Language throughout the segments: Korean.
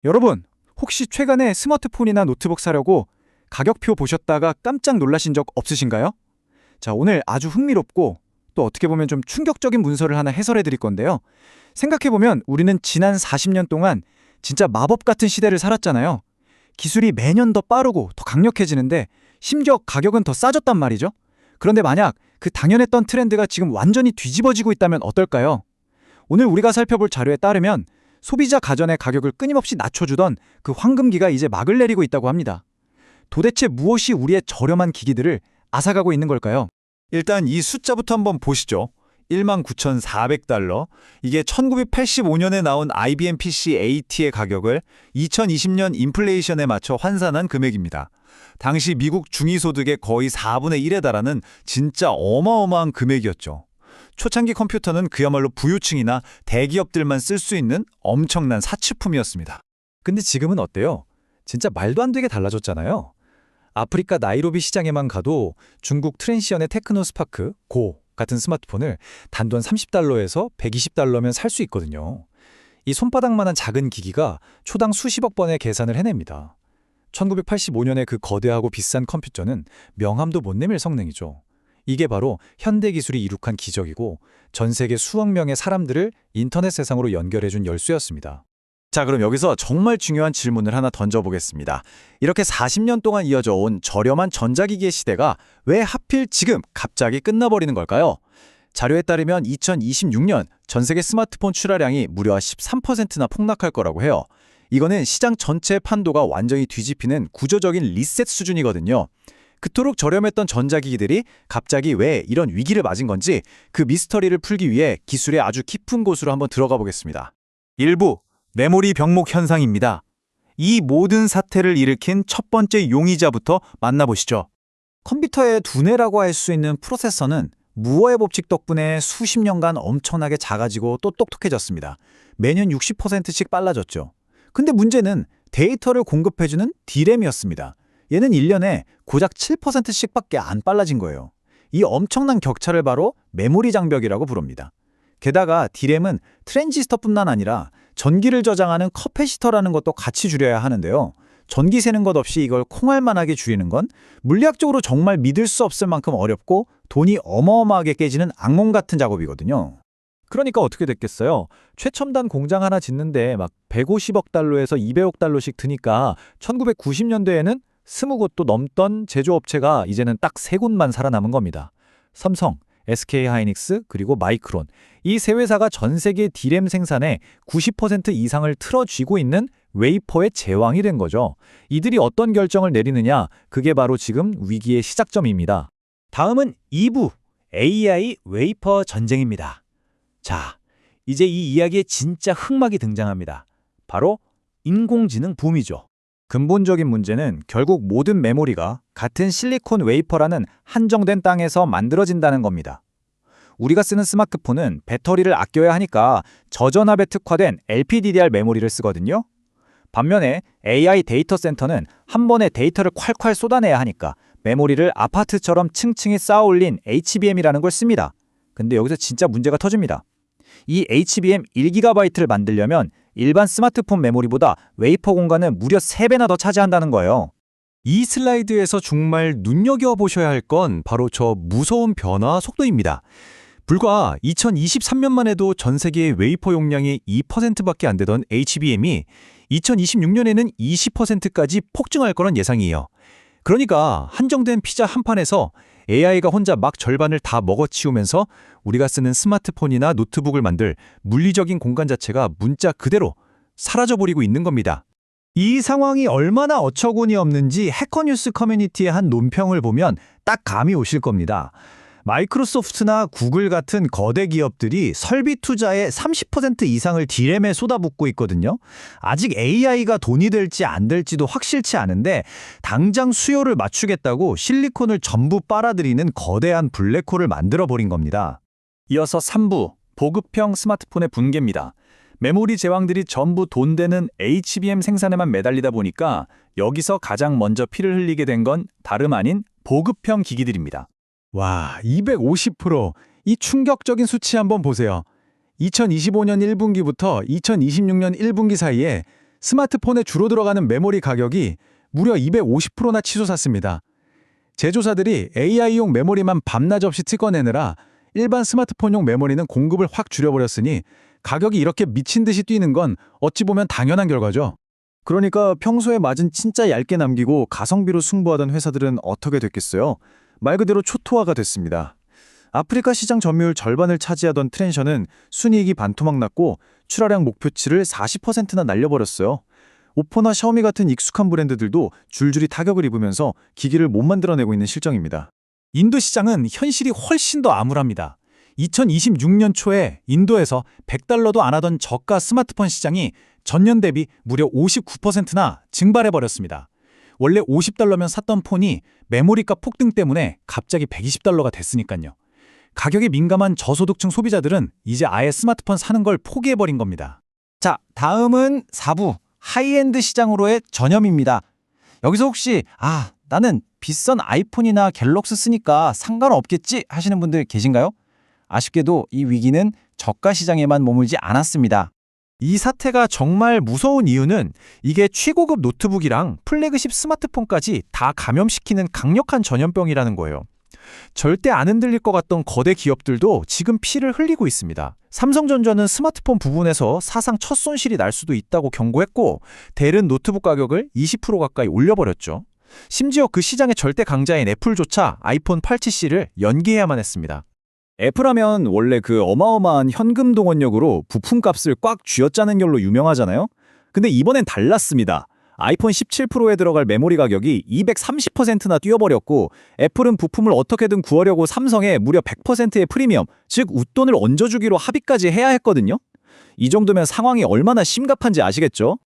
여러분, 혹시 최근에 스마트폰이나 노트북 사려고 가격표 보셨다가 깜짝 놀라신 적 없으신가요? 자, 오늘 아주 흥미롭고 또 어떻게 보면 좀 충격적인 문서를 하나 해설해 드릴 건데요. 생각해보면 우리는 지난 40년 동안 진짜 마법 같은 시대를 살았잖아요. 기술이 매년 더 빠르고 더 강력해지는데 심지어 가격은 더 싸졌단 말이죠. 그런데 만약 그 당연했던 트렌드가 지금 완전히 뒤집어지고 있다면 어떨까요? 오늘 우리가 살펴볼 자료에 따르면 소비자 가전의 가격을 끊임없이 낮춰주던 그 황금기가 이제 막을 내리고 있다고 합니다. 도대체 무엇이 우리의 저렴한 기기들을 앗아가고 있는 걸까요? 일단 이 숫자부터 한번 보시죠. 19,400달러. 이게 1985년에 나온 IBM PC AT의 가격을 2020년 인플레이션에 맞춰 환산한 금액입니다. 당시 미국 중위소득의 거의 4분의 1에 달하는 진짜 어마어마한 금액이었죠. 초창기 컴퓨터는 그야말로 부유층이나 대기업들만 쓸 수 있는 엄청난 사치품이었습니다. 근데 지금은 어때요? 진짜 말도 안 되게 달라졌잖아요. 아프리카 나이로비 시장에만 가도 중국 트랜시언의 테크노스파크 고 같은 스마트폰을 단돈 30달러에서 120달러면 살 수 있거든요. 이 손바닥만한 작은 기기가 초당 수십억 번의 계산을 해냅니다. 1985년의 그 거대하고 비싼 컴퓨터는 명함도 못 내밀 성능이죠. 이게 바로 현대 기술이 이룩한 기적이고 전 세계 수억 명의 사람들을 인터넷 세상으로 연결해준 열쇠였습니다. 자, 그럼 여기서 정말 중요한 질문을 하나 던져보겠습니다. 이렇게 40년 동안 이어져 온 저렴한 전자기기의 시대가 왜 하필 지금 갑자기 끝나버리는 걸까요? 자료에 따르면 2026년 전 세계 스마트폰 출하량이 무려 13%나 폭락할 거라고 해요. 이거는 시장 전체의 판도가 완전히 뒤집히는 구조적인 리셋 수준이거든요. 그토록 저렴했던 전자기기들이 갑자기 왜 이런 위기를 맞은 건지 그 미스터리를 풀기 위해 기술의 아주 깊은 곳으로 한번 들어가 보겠습니다. 일부 메모리 병목 현상입니다. 이 모든 사태를 일으킨 첫 번째 용의자부터 만나보시죠. 컴퓨터의 두뇌라고 할 수 있는 프로세서는 무어의 법칙 덕분에 수십 년간 엄청나게 작아지고 또 똑똑해졌습니다. 매년 60%씩 빨라졌죠. 근데 문제는 데이터를 공급해주는 D램이었습니다. 얘는 1년에 고작 7%씩밖에 안 빨라진 거예요. 이 엄청난 격차를 바로 메모리 장벽이라고 부릅니다. 게다가 D램은 트랜지스터뿐만 아니라 전기를 저장하는 커패시터라는 것도 같이 줄여야 하는데요. 전기 새는 것 없이 이걸 콩알만하게 줄이는 건 물리학적으로 정말 믿을 수 없을 만큼 어렵고 돈이 어마어마하게 깨지는 악몽 같은 작업이거든요. 그러니까 어떻게 됐겠어요? 최첨단 공장 하나 짓는데 막 150억 달러에서 200억 달러씩 드니까 1990년대에는 20곳도 넘던 제조업체가 이제는 딱 3곳만 살아남은 겁니다. 삼성, SK하이닉스, 그리고 마이크론. 이 세 회사가 전 세계 D램 생산의 90% 이상을 틀어쥐고 있는 웨이퍼의 제왕이 된 거죠. 이들이 어떤 결정을 내리느냐, 그게 바로 지금 위기의 시작점입니다. 다음은 2부 AI 웨이퍼 전쟁입니다. 자, 이제 이 이야기에 진짜 흑막이 등장합니다. 바로 인공지능 붐이죠. 근본적인 문제는 결국 모든 메모리가 같은 실리콘 웨이퍼라는 한정된 땅에서 만들어진다는 겁니다. 우리가 쓰는 스마트폰은 배터리를 아껴야 하니까 저전압에 특화된 LPDDR 메모리를 쓰거든요. 반면에 AI 데이터 센터는 한 번에 데이터를 콸콸 쏟아내야 하니까 메모리를 아파트처럼 층층이 쌓아 올린 HBM이라는 걸 씁니다. 근데 여기서 진짜 문제가 터집니다. 이 HBM 1GB를 만들려면 일반 스마트폰 메모리보다 웨이퍼 공간을 무려 3배나 더 차지한다는 거예요. 이 슬라이드에서 정말 눈여겨보셔야 할 건 바로 저 무서운 변화 속도입니다. 불과 2023년만 해도 전 세계의 웨이퍼 용량이 2%밖에 안 되던 HBM이 2026년에는 20%까지 폭증할 거란 예상이에요. 그러니까 한정된 피자 한 판에서 AI가 혼자 막 절반을 다 먹어치우면서 우리가 쓰는 스마트폰이나 노트북을 만들 물리적인 공간 자체가 문자 그대로 사라져버리고 있는 겁니다. 이 상황이 얼마나 어처구니 없는지 해커뉴스 커뮤니티의 한 논평을 보면 딱 감이 오실 겁니다. 마이크로소프트나 구글 같은 거대 기업들이 설비 투자의 30% 이상을 D램에 쏟아붓고 있거든요. 아직 AI가 돈이 될지 안 될지도 확실치 않은데 당장 수요를 맞추겠다고 실리콘을 전부 빨아들이는 거대한 블랙홀을 만들어버린 겁니다. 이어서 3부, 보급형 스마트폰의 붕괴입니다. 메모리 제왕들이 전부 돈 되는 HBM 생산에만 매달리다 보니까 여기서 가장 먼저 피를 흘리게 된 건 다름 아닌 보급형 기기들입니다. 와, 250%! 이 충격적인 수치 한번 보세요. 2025년 1분기부터 2026년 1분기 사이에 스마트폰에 주로 들어가는 메모리 가격이 무려 250%나 치솟았습니다. 제조사들이 AI용 메모리만 밤낮 없이 찍어내느라 일반 스마트폰용 메모리는 공급을 확 줄여버렸으니 가격이 이렇게 미친 듯이 뛰는 건 어찌 보면 당연한 결과죠. 그러니까 평소에 마진 진짜 얇게 남기고 가성비로 승부하던 회사들은 어떻게 됐겠어요? 말 그대로 초토화가 됐습니다. 아프리카 시장 점유율 절반을 차지하던 트렌셔는 순이익이 반토막 났고 출하량 목표치를 40%나 날려버렸어요. 오포나 샤오미 같은 익숙한 브랜드들도 줄줄이 타격을 입으면서 기기를 못 만들어내고 있는 실정입니다. 인도 시장은 현실이 훨씬 더 암울합니다. 2026년 초에 인도에서 $100도 안 하던 저가 스마트폰 시장이 전년 대비 무려 59%나 증발해버렸습니다. 원래 $50면 샀던 폰이 메모리값 폭등 때문에 갑자기 $120가 됐으니까요. 가격에 민감한 저소득층 소비자들은 이제 아예 스마트폰 사는 걸 포기해버린 겁니다. 자, 다음은 4부 하이엔드 시장으로의 전염입니다. 여기서 혹시 나는 비싼 아이폰이나 갤럭시 쓰니까 상관없겠지 하시는 분들 계신가요? 아쉽게도 이 위기는 저가 시장에만 머물지 않았습니다. 이 사태가 정말 무서운 이유는 이게 최고급 노트북이랑 플래그십 스마트폰까지 다 감염시키는 강력한 전염병이라는 거예요. 절대 안 흔들릴 것 같던 거대 기업들도 지금 피를 흘리고 있습니다. 삼성전자는 스마트폰 부분에서 사상 첫 손실이 날 수도 있다고 경고했고 델은 노트북 가격을 20% 가까이 올려버렸죠. 심지어 그 시장의 절대 강자인 애플조차 아이폰 8C를 연기해야만 했습니다. 애플하면 원래 그 어마어마한 현금 동원력으로 부품값을 꽉 쥐어짜는 걸로 유명하잖아요. 근데 이번엔 달랐습니다. 아이폰 17 프로에 들어갈 메모리 가격이 230%나 뛰어버렸고 애플은 부품을 어떻게든 구하려고 삼성에 무려 100%의 프리미엄, 즉 웃돈을 얹어주기로 합의까지 해야 했거든요. 이 정도면 상황이 얼마나 심각한지 아시겠죠?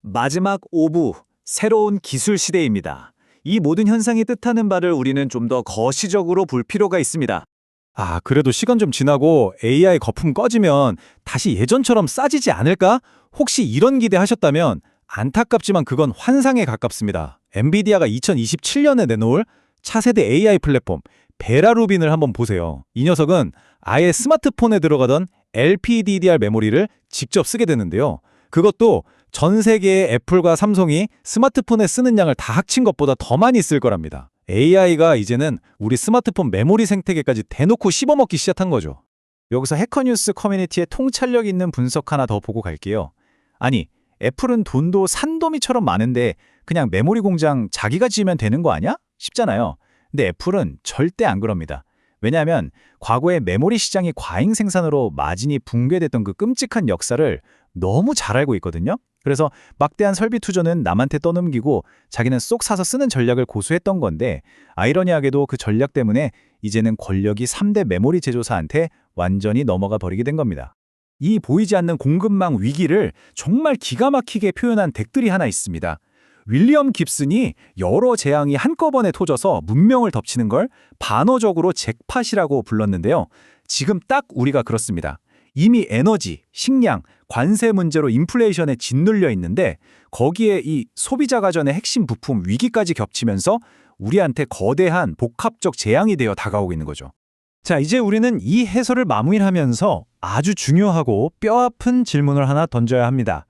마지막 5부, 새로운 기술 시대입니다. 이 모든 현상이 뜻하는 바를 우리는 좀 더 거시적으로 볼 필요가 있습니다. 그래도 시간 좀 지나고 AI 거품 꺼지면 다시 예전처럼 싸지지 않을까? 혹시 이런 기대하셨다면 안타깝지만 그건 환상에 가깝습니다. 엔비디아가 2027년에 내놓을 차세대 AI 플랫폼 베라 루빈을 한번 보세요. 이 녀석은 아예 스마트폰에 들어가던 LPDDR 메모리를 직접 쓰게 되는데요. 그것도 전 세계의 애플과 삼성이 스마트폰에 쓰는 양을 다 합친 것보다 더 많이 쓸 거랍니다. AI가 이제는 우리 스마트폰 메모리 생태계까지 대놓고 씹어먹기 시작한 거죠. 여기서 해커뉴스 커뮤니티의 통찰력 있는 분석 하나 더 보고 갈게요. 아니, 애플은 돈도 산더미처럼 많은데 그냥 메모리 공장 자기가 지으면 되는 거 아니야? 싶잖아요. 근데 애플은 절대 안 그럽니다. 왜냐하면 과거에 메모리 시장이 과잉 생산으로 마진이 붕괴됐던 그 끔찍한 역사를 너무 잘 알고 있거든요. 그래서 막대한 설비 투자는 남한테 떠넘기고 자기는 쏙 사서 쓰는 전략을 고수했던 건데 아이러니하게도 그 전략 때문에 이제는 권력이 3대 메모리 제조사한테 완전히 넘어가 버리게 된 겁니다. 이 보이지 않는 공급망 위기를 정말 기가 막히게 표현한 덱들이 하나 있습니다. 윌리엄 깁슨이 여러 재앙이 한꺼번에 터져서 문명을 덮치는 걸 반어적으로 잭팟이라고 불렀는데요. 지금 딱 우리가 그렇습니다. 이미 에너지, 식량, 관세 문제로 인플레이션에 짓눌려 있는데 거기에 이 소비자 가전의 핵심 부품 위기까지 겹치면서 우리한테 거대한 복합적 재앙이 되어 다가오고 있는 거죠. 자, 이제 우리는 이 해설을 마무리하면서 아주 중요하고 뼈아픈 질문을 하나 던져야 합니다.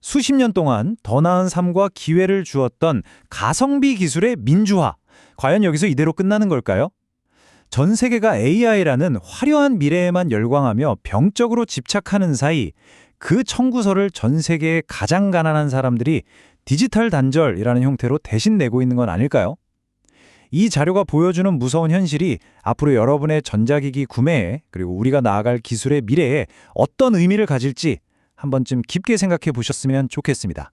수십 년 동안 더 나은 삶과 기회를 주었던 가성비 기술의 민주화, 과연 여기서 이대로 끝나는 걸까요? 전 세계가 AI라는 화려한 미래에만 열광하며 병적으로 집착하는 사이 그 청구서를 전 세계의 가장 가난한 사람들이 디지털 단절이라는 형태로 대신 내고 있는 건 아닐까요? 이 자료가 보여주는 무서운 현실이 앞으로 여러분의 전자기기 구매에 그리고 우리가 나아갈 기술의 미래에 어떤 의미를 가질지 한 번쯤 깊게 생각해 보셨으면 좋겠습니다.